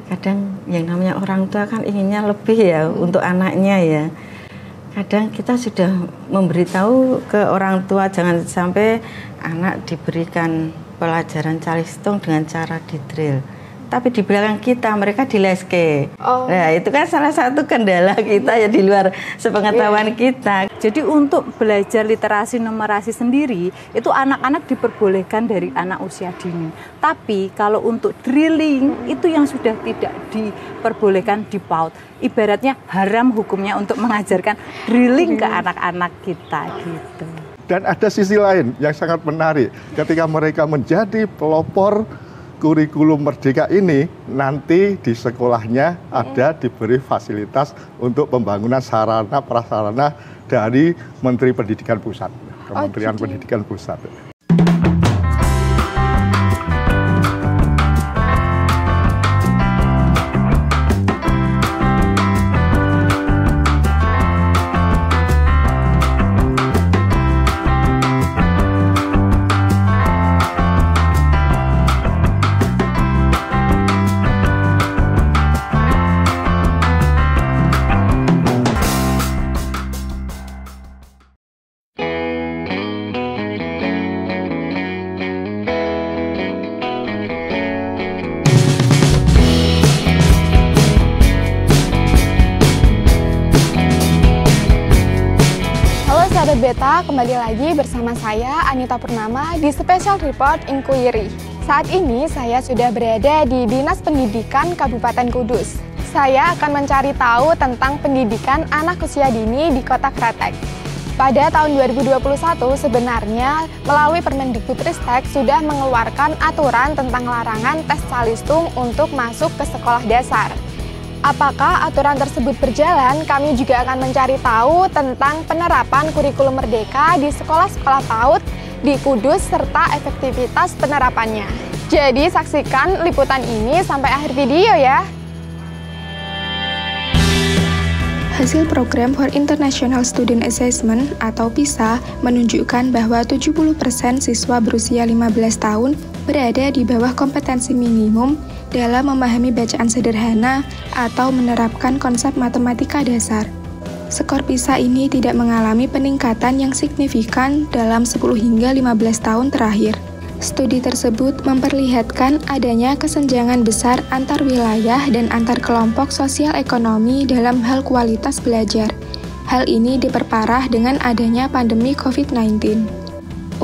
kadang yang namanya orang tua kan inginnya lebih ya untuk anaknya ya. Kadang kita sudah memberitahu ke orang tua jangan sampai anak diberikan pelajaran calistung dengan cara didrill. Tapi di belakang kita mereka dileske. Nah, itu kan salah satu kendala kita ya di luar sepengetahuan kita. Jadi untuk belajar literasi numerasi sendiri itu anak-anak diperbolehkan dari anak usia dini. Tapi kalau untuk drilling itu yang sudah tidak diperbolehkan di PAUD. Ibaratnya haram hukumnya untuk mengajarkan drilling ke anak-anak kita gitu. Dan ada sisi lain yang sangat menarik ketika mereka menjadi pelopor kurikulum Merdeka ini, nanti di sekolahnya ada diberi fasilitas untuk pembangunan sarana prasarana dari Menteri Pendidikan Pusat, Kementerian Pendidikan Pusat. Beta, kembali lagi bersama saya Anita Purnama di Special Report Inquiry. Saat ini saya sudah berada di Dinas Pendidikan Kabupaten Kudus. Saya akan mencari tahu tentang pendidikan anak usia dini di Kota Kretek. Pada tahun 2021 sebenarnya melalui Permendikbudristek sudah mengeluarkan aturan tentang larangan tes calistung untuk masuk ke sekolah dasar. Apakah aturan tersebut berjalan? Kami juga akan mencari tahu tentang penerapan kurikulum Merdeka di sekolah-sekolah PAUD di Kudus serta efektivitas penerapannya. Jadi saksikan liputan ini sampai akhir video ya. Hasil program for International Student Assessment atau PISA menunjukkan bahwa 70% siswa berusia 15 tahun berada di bawah kompetensi minimum dalam memahami bacaan sederhana atau menerapkan konsep matematika dasar. Skor PISA ini tidak mengalami peningkatan yang signifikan dalam 10 hingga 15 tahun terakhir. Studi tersebut memperlihatkan adanya kesenjangan besar antar wilayah dan antar kelompok sosial ekonomi dalam hal kualitas belajar. Hal ini diperparah dengan adanya pandemi COVID-19.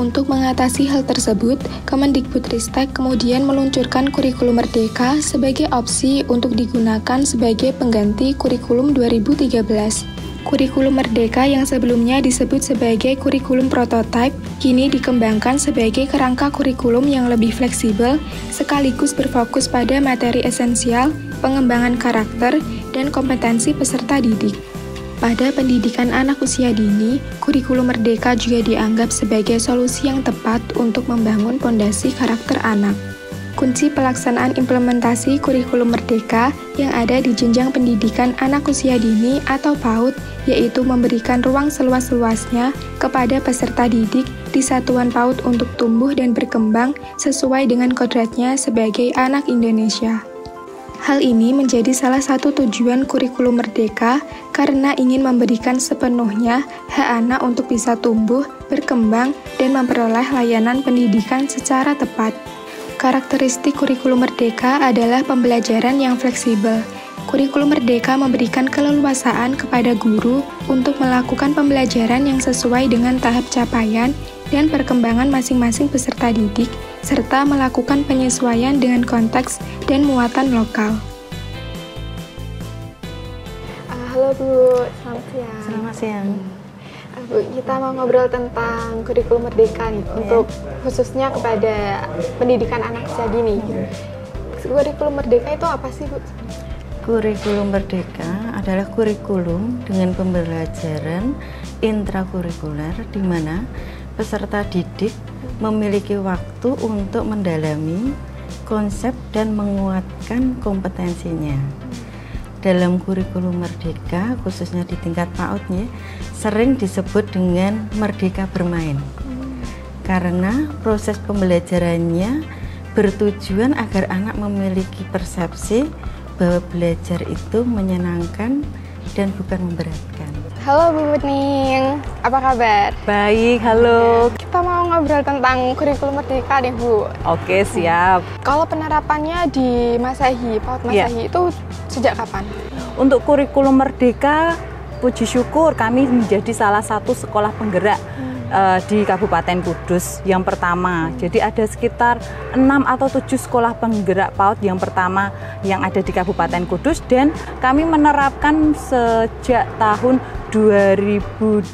Untuk mengatasi hal tersebut, Kemendikbudristek kemudian meluncurkan kurikulum Merdeka sebagai opsi untuk digunakan sebagai pengganti kurikulum 2013. Kurikulum Merdeka yang sebelumnya disebut sebagai kurikulum prototipe, kini dikembangkan sebagai kerangka kurikulum yang lebih fleksibel, sekaligus berfokus pada materi esensial, pengembangan karakter, dan kompetensi peserta didik. Pada pendidikan anak usia dini, kurikulum Merdeka juga dianggap sebagai solusi yang tepat untuk membangun fondasi karakter anak. Kunci pelaksanaan implementasi kurikulum Merdeka yang ada di jenjang pendidikan anak usia dini atau PAUD, yaitu memberikan ruang seluas-luasnya kepada peserta didik di satuan PAUD untuk tumbuh dan berkembang sesuai dengan kodratnya sebagai anak Indonesia. Hal ini menjadi salah satu tujuan kurikulum Merdeka karena ingin memberikan sepenuhnya hak anak untuk bisa tumbuh, berkembang, dan memperoleh layanan pendidikan secara tepat. Karakteristik kurikulum Merdeka adalah pembelajaran yang fleksibel. Kurikulum Merdeka memberikan keleluasaan kepada guru untuk melakukan pembelajaran yang sesuai dengan tahap capaian dan perkembangan masing-masing peserta didik, serta melakukan penyesuaian dengan konteks dan muatan lokal. Halo Bu, selamat siang. Selamat siang. Bu, kita mau ngobrol tentang kurikulum Merdeka nih, untuk khususnya kepada pendidikan anak usia dini. Kurikulum Merdeka itu apa sih Bu? Kurikulum Merdeka adalah kurikulum dengan pembelajaran intrakurikuler di mana peserta didik memiliki waktu untuk mendalami konsep dan menguatkan kompetensinya. Dalam kurikulum Merdeka, khususnya di tingkat PAUD, sering disebut dengan Merdeka Bermain. Karena proses pembelajarannya bertujuan agar anak memiliki persepsi bahwa belajar itu menyenangkan dan bukan memberatkan. Halo Bu Bening, apa kabar? Baik, halo. Kita mau ngobrol tentang kurikulum merdeka nih Bu. Oke, siap. Kalau penerapannya di Masehi, PAUD Masehi itu sejak kapan? Untuk kurikulum merdeka, puji syukur kami menjadi salah satu sekolah penggerak di Kabupaten Kudus yang pertama. Jadi ada sekitar 6 atau 7 sekolah penggerak PAUD yang pertama yang ada di Kabupaten Kudus, dan kami menerapkan sejak tahun 2021.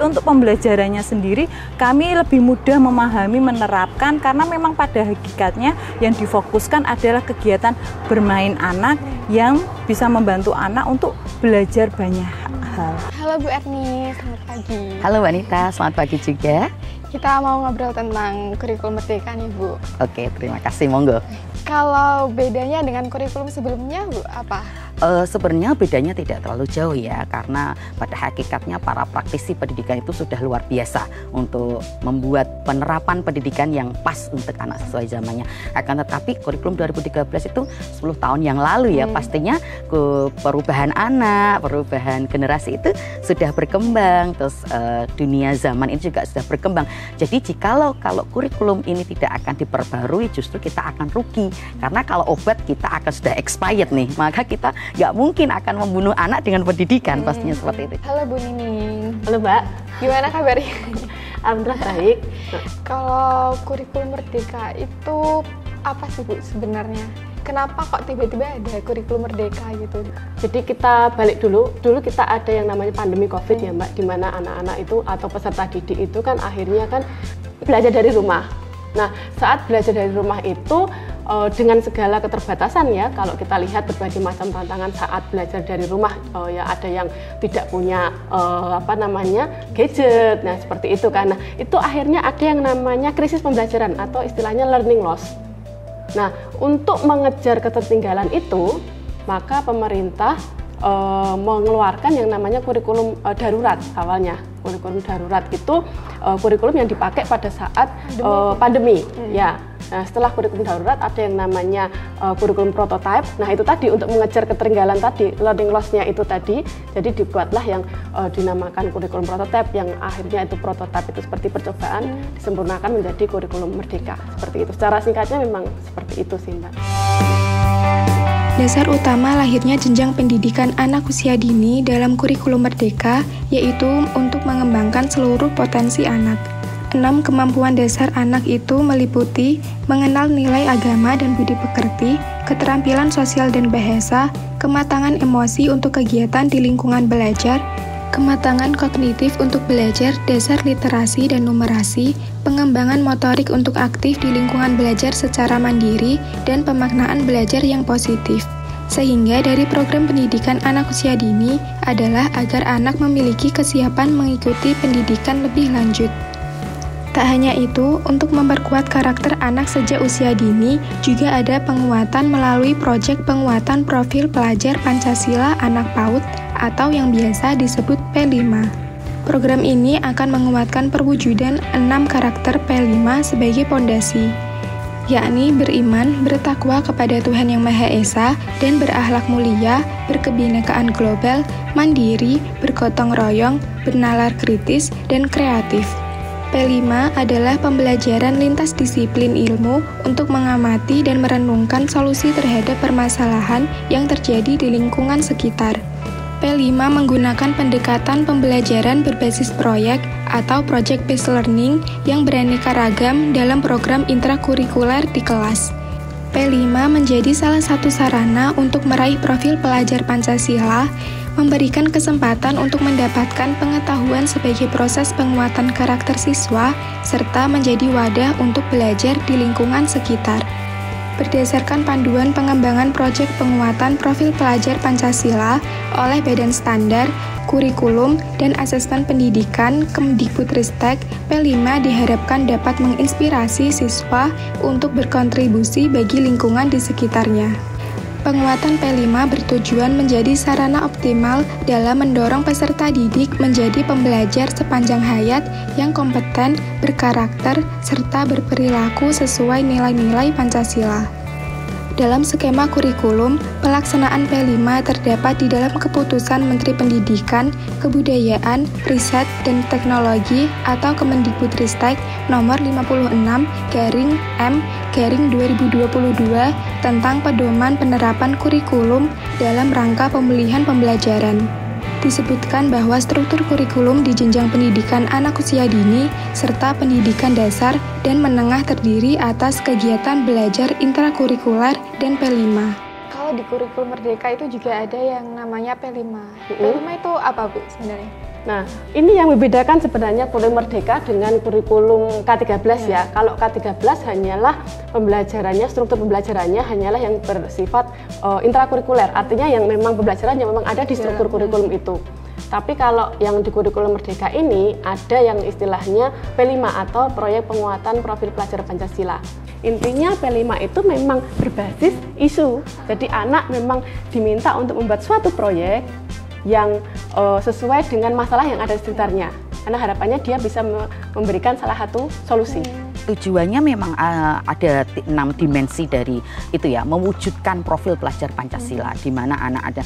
Untuk pembelajarannya sendiri kami lebih mudah memahami, menerapkan, karena memang pada hakikatnya yang difokuskan adalah kegiatan bermain anak yang bisa membantu anak untuk belajar banyak hal. Halo Bu Erni, selamat pagi. Halo Mbak Nita, selamat pagi juga. Kita mau ngobrol tentang kurikulum merdeka nih Bu. Oke, terima kasih, monggo. Kalau bedanya dengan kurikulum sebelumnya Bu, apa? Sebenarnya bedanya tidak terlalu jauh ya, karena pada hakikatnya para praktisi pendidikan itu sudah luar biasa untuk membuat penerapan pendidikan yang pas untuk anak sesuai zamannya. Akan tetapi kurikulum 2013 itu 10 tahun yang lalu ya, pastinya perubahan anak, perubahan generasi itu sudah berkembang, terus dunia zaman ini juga sudah berkembang. Jadi jikalau kurikulum ini tidak akan diperbarui, justru kita akan rugi, karena kalau obat kita akan sudah expired nih, maka kita nggak mungkin akan membunuh anak dengan pendidikan, pastinya seperti itu. Halo Bu Nining. Halo Mbak. Gimana kabarnya? Alhamdulillah baik. Kalau kurikulum merdeka itu apa sih Bu sebenarnya? Kenapa kok tiba-tiba ada kurikulum merdeka gitu? Jadi kita balik dulu kita ada yang namanya pandemi COVID ya Mbak, di mana anak-anak itu atau peserta didik itu kan akhirnya kan belajar dari rumah. Nah, saat belajar dari rumah itu dengan segala keterbatasan ya, kalau kita lihat berbagai macam tantangan saat belajar dari rumah, ya ada yang tidak punya gadget, nah seperti itu kan. Nah, itu akhirnya ada yang namanya krisis pembelajaran atau istilahnya learning loss. Nah, untuk mengejar ketertinggalan itu, maka pemerintah mengeluarkan yang namanya kurikulum darurat awalnya. Kurikulum darurat itu kurikulum yang dipakai pada saat pandemi. Ya. Nah, setelah kurikulum darurat ada yang namanya kurikulum prototype. Nah, itu tadi untuk mengejar ketertinggalan tadi, learning loss-nya itu tadi. Jadi dibuatlah yang dinamakan kurikulum prototype, yang akhirnya itu prototype itu seperti percobaan disempurnakan menjadi kurikulum merdeka. Seperti itu. Secara singkatnya memang seperti itu sih, Mbak. Dasar utama lahirnya jenjang pendidikan anak usia dini dalam kurikulum merdeka yaitu untuk mengembangkan seluruh potensi anak. 6 kemampuan dasar anak itu meliputi mengenal nilai agama dan budi pekerti, keterampilan sosial dan bahasa, kematangan emosi untuk kegiatan di lingkungan belajar, kematangan kognitif untuk belajar dasar literasi dan numerasi, pengembangan motorik untuk aktif di lingkungan belajar secara mandiri, dan pemaknaan belajar yang positif. Sehingga dari program pendidikan anak usia dini adalah agar anak memiliki kesiapan mengikuti pendidikan lebih lanjut. Tak hanya itu, untuk memperkuat karakter anak sejak usia dini, juga ada penguatan melalui proyek penguatan profil pelajar Pancasila anak PAUD atau yang biasa disebut P5. Program ini akan menguatkan perwujudan 6 karakter P5 sebagai pondasi, yakni beriman, bertakwa kepada Tuhan Yang Maha Esa, dan berakhlak mulia, berkebinekaan global, mandiri, bergotong royong, bernalar kritis, dan kreatif. P5 adalah pembelajaran lintas disiplin ilmu untuk mengamati dan merenungkan solusi terhadap permasalahan yang terjadi di lingkungan sekitar. P5 menggunakan pendekatan pembelajaran berbasis proyek atau project based learning yang beraneka ragam dalam program intrakurikuler di kelas. P5 menjadi salah satu sarana untuk meraih profil pelajar Pancasila, memberikan kesempatan untuk mendapatkan pengetahuan sebagai proses penguatan karakter siswa, serta menjadi wadah untuk belajar di lingkungan sekitar. Berdasarkan panduan pengembangan proyek penguatan profil pelajar Pancasila oleh Badan Standar, Kurikulum, dan Asesmen Pendidikan Kemdikbudristek, P5 diharapkan dapat menginspirasi siswa untuk berkontribusi bagi lingkungan di sekitarnya. Penguatan P5 bertujuan menjadi sarana optimal dalam mendorong peserta didik menjadi pembelajar sepanjang hayat yang kompeten, berkarakter, serta berperilaku sesuai nilai-nilai Pancasila. Dalam skema kurikulum, pelaksanaan P5 terdapat di dalam Keputusan Menteri Pendidikan, Kebudayaan, Riset, dan Teknologi atau Kemendikbudristek nomor 56/M/2022 tentang pedoman penerapan kurikulum dalam rangka pemulihan pembelajaran. Disebutkan bahwa struktur kurikulum di jenjang pendidikan anak usia dini serta pendidikan dasar dan menengah terdiri atas kegiatan belajar intrakurikuler dan P5. Kalau di kurikulum Merdeka itu juga ada yang namanya P5. P5 itu apa, Bu, sebenarnya? Nah, ini yang membedakan sebenarnya kurikulum Merdeka dengan kurikulum K13 ya. Kalau K13 hanyalah pembelajarannya, struktur pembelajarannya hanyalah yang bersifat intrakurikuler, artinya yang memang pembelajaran yang memang ada di struktur kurikulum itu. Tapi kalau yang di kurikulum Merdeka ini ada yang istilahnya P5 atau proyek penguatan profil pelajar Pancasila. Intinya P5 itu memang berbasis isu. Jadi anak memang diminta untuk membuat suatu proyek yang sesuai dengan masalah yang ada di sekitarnya. Karena harapannya dia bisa memberikan salah satu solusi. Tujuannya memang ada 6 dimensi dari itu ya, mewujudkan profil pelajar Pancasila, di mana anak ada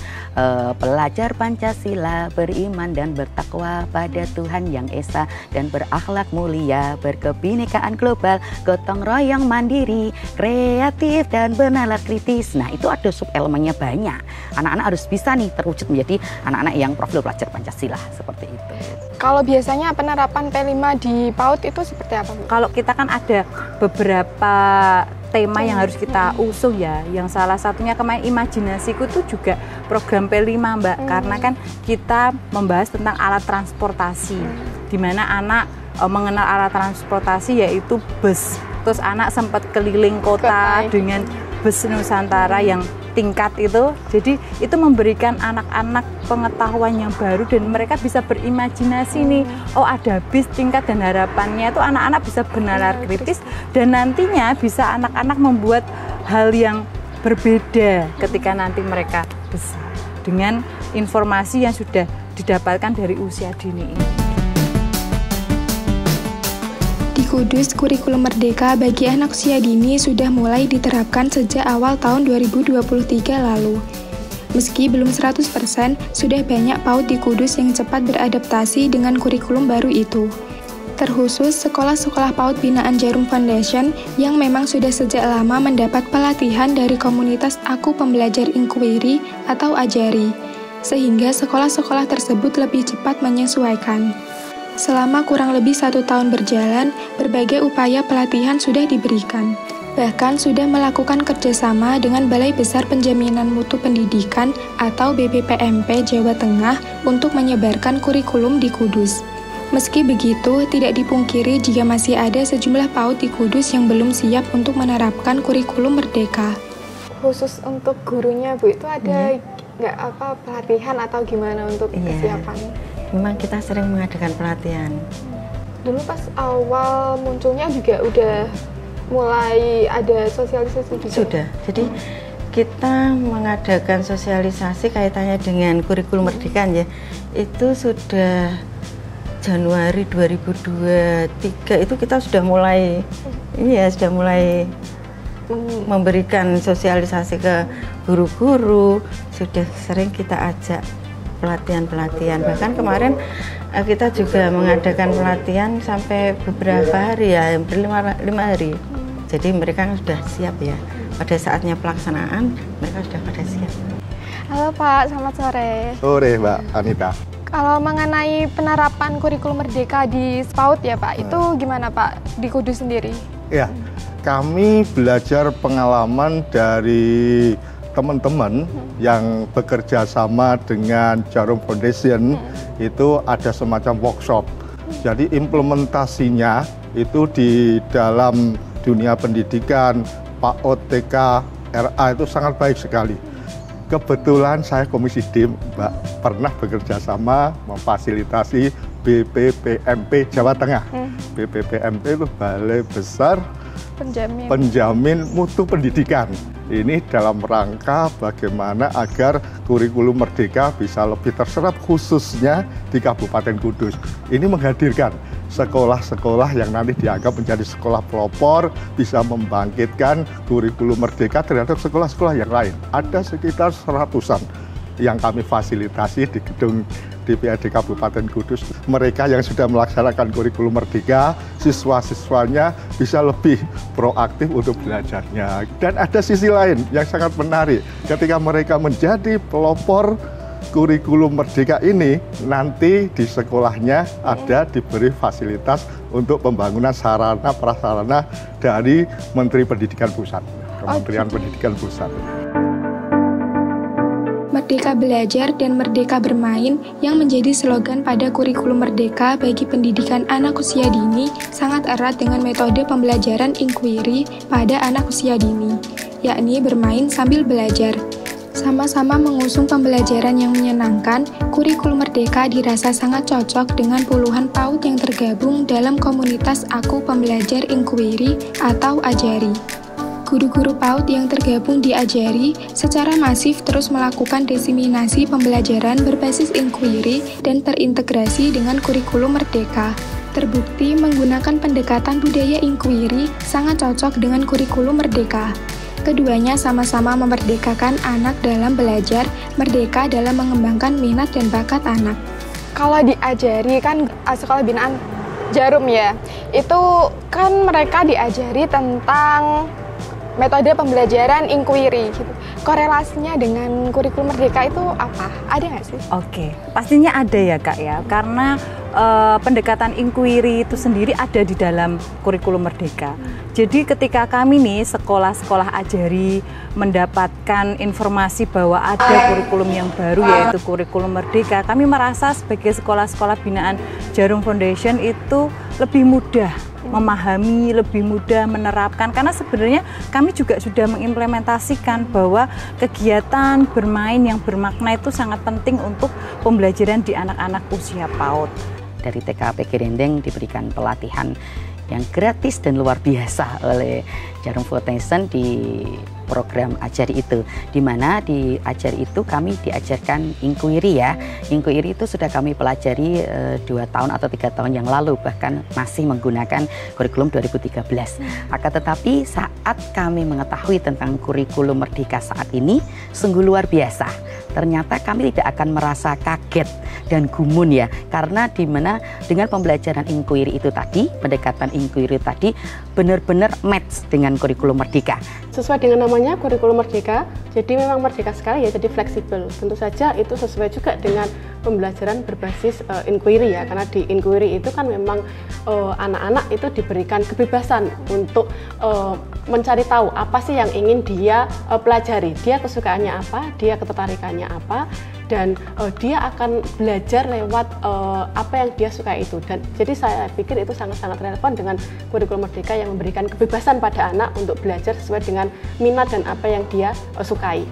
pelajar Pancasila beriman dan bertakwa pada Tuhan Yang Esa dan berakhlak mulia, berkebinekaan global, gotong royong mandiri, kreatif dan bernalar kritis. Nah, itu ada sub elemennya banyak. Anak-anak harus bisa nih terwujud menjadi anak-anak yang profil pelajar Pancasila seperti itu. Kalau biasanya penerapan P5 di PAUD itu seperti apa, Bu? Kalau kita kan ada beberapa tema yang harus kita usung ya. Yang salah satunya kemarin imajinasiku itu juga program P5, Mbak. Karena kan kita membahas tentang alat transportasi. Di mana anak mengenal alat transportasi yaitu bus. Terus anak sempat keliling kota dengan bus Nusantara yang tingkat itu. Jadi itu memberikan anak-anak pengetahuan yang baru dan mereka bisa berimajinasi nih, oh ada bis tingkat, dan harapannya itu anak-anak bisa bernalar kritis dan nantinya bisa anak-anak membuat hal yang berbeda ketika nanti mereka besar dengan informasi yang sudah didapatkan dari usia dini ini. Di Kudus, kurikulum Merdeka bagi anak usia dini sudah mulai diterapkan sejak awal tahun 2023 lalu. Meski belum 100%, sudah banyak PAUD di Kudus yang cepat beradaptasi dengan kurikulum baru itu. Terkhusus sekolah-sekolah PAUD binaan Jarum Foundation yang memang sudah sejak lama mendapat pelatihan dari komunitas Aku Pembelajar Inquiry atau Ajari, sehingga sekolah-sekolah tersebut lebih cepat menyesuaikan. Selama kurang lebih 1 tahun berjalan, berbagai upaya pelatihan sudah diberikan. Bahkan sudah melakukan kerjasama dengan Balai Besar Penjaminan Mutu Pendidikan atau BPPMP Jawa Tengah untuk menyebarkan kurikulum di Kudus. Meski begitu, tidak dipungkiri jika masih ada sejumlah PAUD di Kudus yang belum siap untuk menerapkan kurikulum Merdeka. Khusus untuk gurunya, Bu, itu ada nggak pelatihan atau gimana untuk kesiapan? Memang kita sering mengadakan pelatihan. Dulu pas awal munculnya juga udah mulai ada sosialisasi juga? Sudah, jadi kita mengadakan sosialisasi kaitannya dengan kurikulum Merdeka ya, itu sudah Januari 2023 itu kita sudah mulai memberikan sosialisasi ke guru-guru, sudah sering kita ajak pelatihan-pelatihan. Bahkan kemarin kita juga mengadakan pelatihan sampai beberapa hari ya, hampir 5 hari. Jadi mereka sudah siap ya. Pada saatnya pelaksanaan mereka sudah pada siap. Halo Pak, selamat sore. Sore Mbak Anita. Kalau mengenai penerapan kurikulum Merdeka di SPAUD ya Pak, itu gimana Pak di Kudus sendiri? Ya, kami belajar pengalaman dari teman-teman yang bekerja sama dengan Jarum Foundation. Itu ada semacam workshop. Jadi implementasinya itu di dalam dunia pendidikan, PAUD, TK, RA itu sangat baik sekali. Kebetulan saya Komisi DIM, Mbak, pernah bekerja sama memfasilitasi BPPMP Jawa Tengah. BPPMP itu Balai Besar penjamin mutu pendidikan. Ini dalam rangka bagaimana agar kurikulum Merdeka bisa lebih terserap khususnya di Kabupaten Kudus. Ini menghadirkan sekolah-sekolah yang nanti dianggap menjadi sekolah pelopor, bisa membangkitkan kurikulum Merdeka terhadap sekolah-sekolah yang lain. Ada sekitar 100-an yang kami fasilitasi di gedung DPRD Kabupaten Kudus. Mereka yang sudah melaksanakan kurikulum Merdeka, siswa-siswanya bisa lebih proaktif untuk belajarnya. Dan ada sisi lain yang sangat menarik, ketika mereka menjadi pelopor kurikulum Merdeka ini, nanti di sekolahnya ada diberi fasilitas untuk pembangunan sarana prasarana dari Menteri Pendidikan Pusat, Kementerian Pendidikan Pusat. Merdeka Belajar dan Merdeka Bermain yang menjadi slogan pada kurikulum Merdeka bagi pendidikan anak usia dini sangat erat dengan metode pembelajaran inquiry pada anak usia dini, yakni bermain sambil belajar. Sama-sama mengusung pembelajaran yang menyenangkan, kurikulum Merdeka dirasa sangat cocok dengan puluhan PAUD yang tergabung dalam komunitas Aku Pembelajar Inquiry atau Ajari. Guru-guru PAUD yang tergabung di Ajari secara masif terus melakukan diseminasi pembelajaran berbasis inquiry dan terintegrasi dengan kurikulum Merdeka. Terbukti menggunakan pendekatan budaya inquiry sangat cocok dengan kurikulum Merdeka. Keduanya sama-sama memerdekakan anak dalam belajar, merdeka dalam mengembangkan minat dan bakat anak. Kalau di Ajari kan sekolah binaan Jarum ya, itu kan mereka diajari tentang metode pembelajaran inquiry gitu. Korelasinya dengan kurikulum Merdeka itu apa? Ada nggak sih? Oke, pastinya ada ya Kak ya, karena pendekatan inquiry itu sendiri ada di dalam kurikulum Merdeka. Jadi ketika kami nih sekolah-sekolah Ajari mendapatkan informasi bahwa ada kurikulum yang baru yaitu kurikulum Merdeka, kami merasa sebagai sekolah-sekolah binaan Jarum Foundation itu lebih mudah memahami, lebih mudah menerapkan, karena sebenarnya kami juga sudah mengimplementasikan bahwa kegiatan bermain yang bermakna itu sangat penting untuk pembelajaran di anak-anak usia PAUD. Dari TKP Gerendeng diberikan pelatihan yang gratis dan luar biasa oleh Jarum Foundation di program Ajari itu, di mana di Ajari itu kami diajarkan inquiry ya. Inquiry itu sudah kami pelajari 2 tahun atau 3 tahun yang lalu, bahkan masih menggunakan kurikulum 2013. Akan tetapi saat kami mengetahui tentang kurikulum Merdeka saat ini sungguh luar biasa. Ternyata kami tidak akan merasa kaget dan gumun ya, karena dimana dengan pembelajaran inquiry itu tadi, pendekatan inquiry tadi benar-benar match dengan kurikulum Merdeka. Sesuai dengan namanya kurikulum Merdeka, jadi memang merdeka sekali ya, jadi fleksibel. Tentu saja itu sesuai juga dengan pembelajaran berbasis inquiry ya, karena di inquiry itu kan memang anak-anak itu diberikan kebebasan untuk mencari tahu apa sih yang ingin dia pelajari, dia kesukaannya apa, dia ketertarikannya apa, dan dia akan belajar lewat apa yang dia suka itu. Dan jadi saya pikir itu sangat-sangat relevan dengan kurikulum Merdeka yang memberikan kebebasan pada anak untuk belajar sesuai dengan minat dan apa yang dia sukai.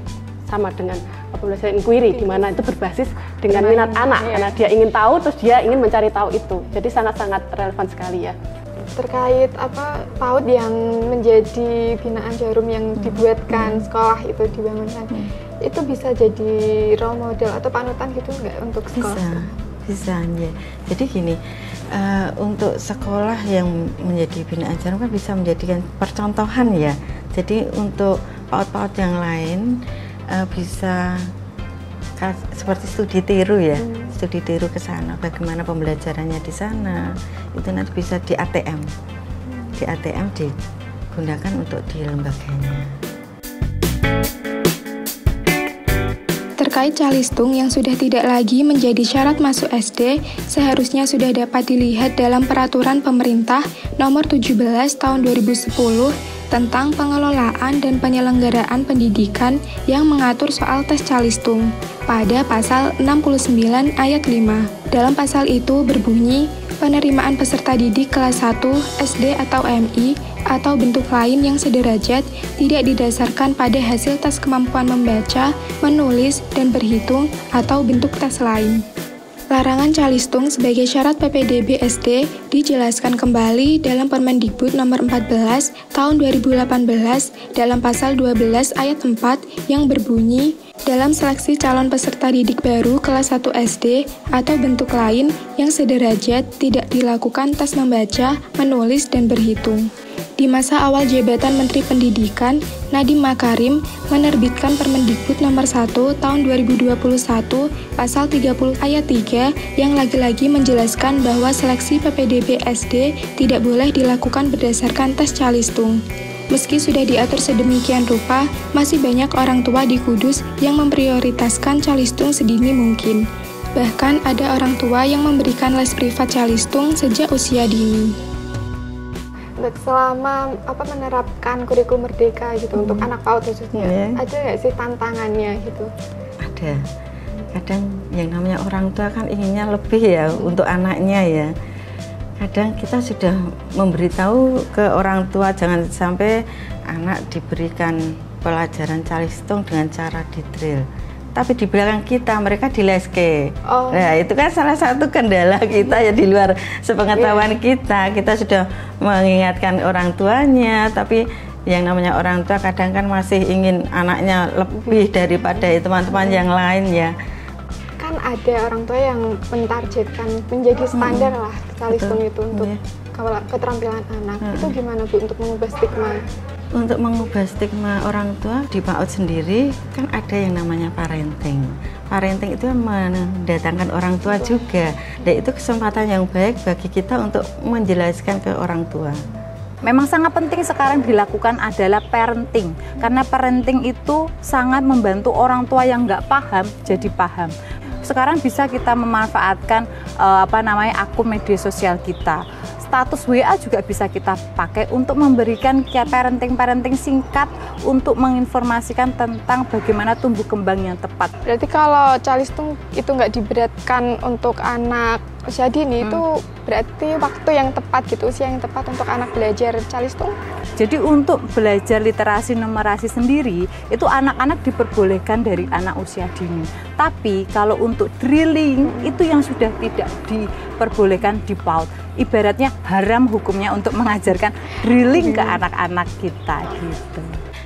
Sama dengan pembelajaran inquiry, di mana itu berbasis dengan minat anak, karena dia ingin tahu, terus dia ingin mencari tahu itu. Jadi sangat-sangat relevan sekali ya. Terkait apa PAUD yang menjadi binaan Jarum yang dibuatkan sekolah itu dibangunkan, itu bisa jadi role model atau panutan gitu nggak untuk sekolah? Bisa ya. Jadi gini, untuk sekolah yang menjadi binaan Jarum kan bisa menjadikan percontohan ya. Jadi untuk PAUD-PAUD yang lain bisa seperti studi tiru ya, studi tiru ke sana, bagaimana pembelajarannya di sana, itu nanti bisa di ATM, digunakan untuk di lembaganya. Terkait calistung yang sudah tidak lagi menjadi syarat masuk SD, seharusnya sudah dapat dilihat dalam Peraturan Pemerintah Nomor 17 Tahun 2010 tentang pengelolaan dan penyelenggaraan pendidikan yang mengatur soal tes calistung pada pasal 69 ayat 5. Dalam pasal itu berbunyi, penerimaan peserta didik kelas 1, SD atau MI atau bentuk lain yang sederajat tidak didasarkan pada hasil tes kemampuan membaca, menulis, dan berhitung atau bentuk tes lain. Larangan calistung sebagai syarat PPDB SD dijelaskan kembali dalam Permendikbud nomor 14 tahun 2018 dalam pasal 12 ayat 4 yang berbunyi, dalam seleksi calon peserta didik baru kelas 1 SD atau bentuk lain yang sederajat tidak dilakukan tes membaca, menulis, dan berhitung. Di masa awal jabatan Menteri Pendidikan, Nadiem Makarim menerbitkan Permendikbud nomor 1 tahun 2021 pasal 30 ayat 3 yang lagi-lagi menjelaskan bahwa seleksi PPDB SD tidak boleh dilakukan berdasarkan tes calistung. Meski sudah diatur sedemikian rupa, masih banyak orang tua di Kudus yang memprioritaskan calistung sedini mungkin. Bahkan ada orang tua yang memberikan les privat calistung sejak usia dini. Selama menerapkan kurikulum merdeka gitu untuk anak PAUD khususnya, ada nggak sih tantangannya gitu? Ada. Kadang yang namanya orang tua kan inginnya lebih ya untuk anaknya ya. Kadang kita sudah memberitahu ke orang tua jangan sampai anak diberikan pelajaran calistung dengan cara didrill. Tapi di belakang kita mereka dileske. Nah, itu kan salah satu kendala kita ya di luar sepengetahuan kita. Kita sudah mengingatkan orang tuanya, tapi yang namanya orang tua kadang kan masih ingin anaknya lebih daripada teman-teman yang lain ya. Kan ada orang tua yang mentargetkan menjadi standar lah calistung itu untuk keterampilan anak. Itu gimana Bu untuk mengubah stigma? Untuk mengubah stigma orang tua di PAUD sendiri kan ada yang namanya parenting. Parenting itu mendatangkan orang tua juga. Dan itu kesempatan yang baik bagi kita untuk menjelaskan ke orang tua. Memang sangat penting sekarang dilakukan adalah parenting. Karena parenting itu sangat membantu orang tua yang nggak paham jadi paham. Sekarang bisa kita memanfaatkan akun media sosial kita. Status WA juga bisa kita pakai untuk memberikan parenting singkat untuk menginformasikan tentang bagaimana tumbuh kembang yang tepat. Berarti kalau calistung itu nggak diberatkan untuk anak usia dini, itu berarti waktu yang tepat gitu, usia yang tepat untuk anak belajar calistung? Jadi untuk belajar literasi numerasi sendiri, itu anak-anak diperbolehkan dari anak usia dini. Tapi kalau untuk drilling, itu yang sudah tidak diperbolehkan di PAUD. Ibaratnya haram hukumnya untuk mengajarkan drilling ke anak-anak kita gitu.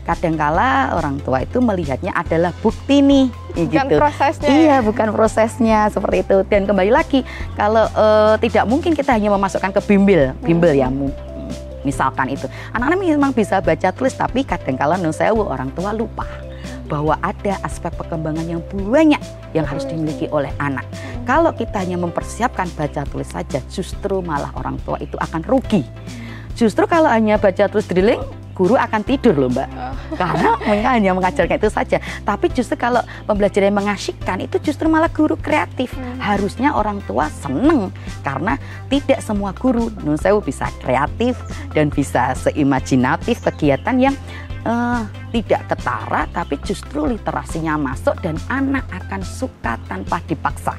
Kadangkala orang tua itu melihatnya adalah bukti nih, bukan gitu. Prosesnya. Iya, bukan prosesnya seperti itu. Dan kembali lagi, kalau tidak mungkin kita hanya memasukkan ke bimbel ya, misalkan itu. Anak-anak memang bisa baca tulis, tapi kadangkala orang tua lupa bahwa ada aspek perkembangan yang banyak yang harus dimiliki oleh anak. Kalau kita hanya mempersiapkan baca tulis saja, justru malah orang tua itu akan rugi. Justru kalau hanya baca tulis drilling, guru akan tidur loh Mbak, karena mereka hanya mengajarkan itu saja. Tapi justru kalau pembelajaran yang mengasyikkan, itu justru malah guru kreatif. Harusnya orang tua seneng, karena tidak semua guru bisa kreatif dan bisa seimajinatif kegiatan yang tidak ketara, tapi justru literasinya masuk dan anak akan suka tanpa dipaksa.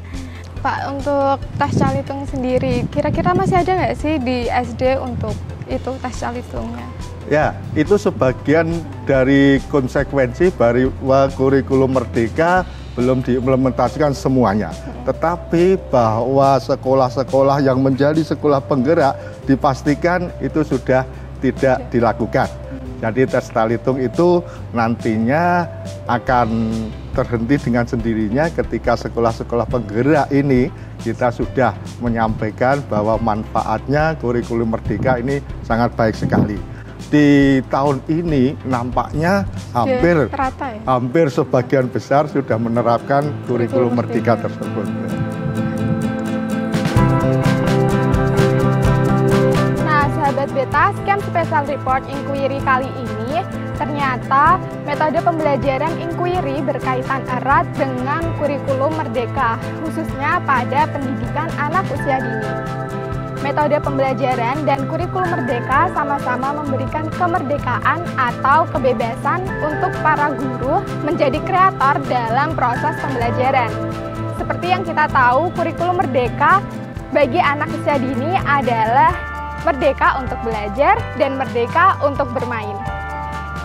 Pak, untuk tes calistung sendiri, kira-kira masih ada nggak sih di SD untuk itu tes calistumnya? Ya, itu sebagian dari konsekuensi bahwa kurikulum merdeka belum diimplementasikan semuanya. Tetapi bahwa sekolah-sekolah yang menjadi sekolah penggerak dipastikan itu sudah tidak dilakukan. Jadi tes calistung itu nantinya akan terhenti dengan sendirinya ketika sekolah-sekolah penggerak ini kita sudah menyampaikan bahwa manfaatnya kurikulum merdeka ini sangat baik sekali. Di tahun ini nampaknya hampir sebagian besar sudah menerapkan kurikulum merdeka tersebut. Sahabat Beta, sekian special report inquiry kali ini. Ternyata metode pembelajaran inquiry berkaitan erat dengan kurikulum merdeka, khususnya pada pendidikan anak usia dini. Metode pembelajaran dan kurikulum merdeka sama-sama memberikan kemerdekaan atau kebebasan untuk para guru menjadi kreator dalam proses pembelajaran. Seperti yang kita tahu, kurikulum merdeka bagi anak usia dini adalah merdeka untuk belajar dan merdeka untuk bermain.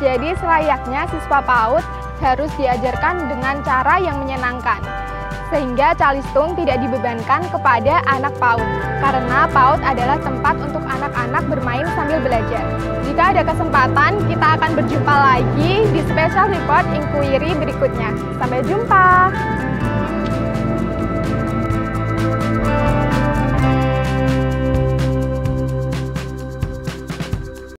Jadi selayaknya siswa PAUD harus diajarkan dengan cara yang menyenangkan. sehingga calistung tidak dibebankan kepada anak PAUD, karena PAUD adalah tempat untuk anak-anak bermain sambil belajar. Jika ada kesempatan, kita akan berjumpa lagi di Special Report Inquiry berikutnya. Sampai jumpa!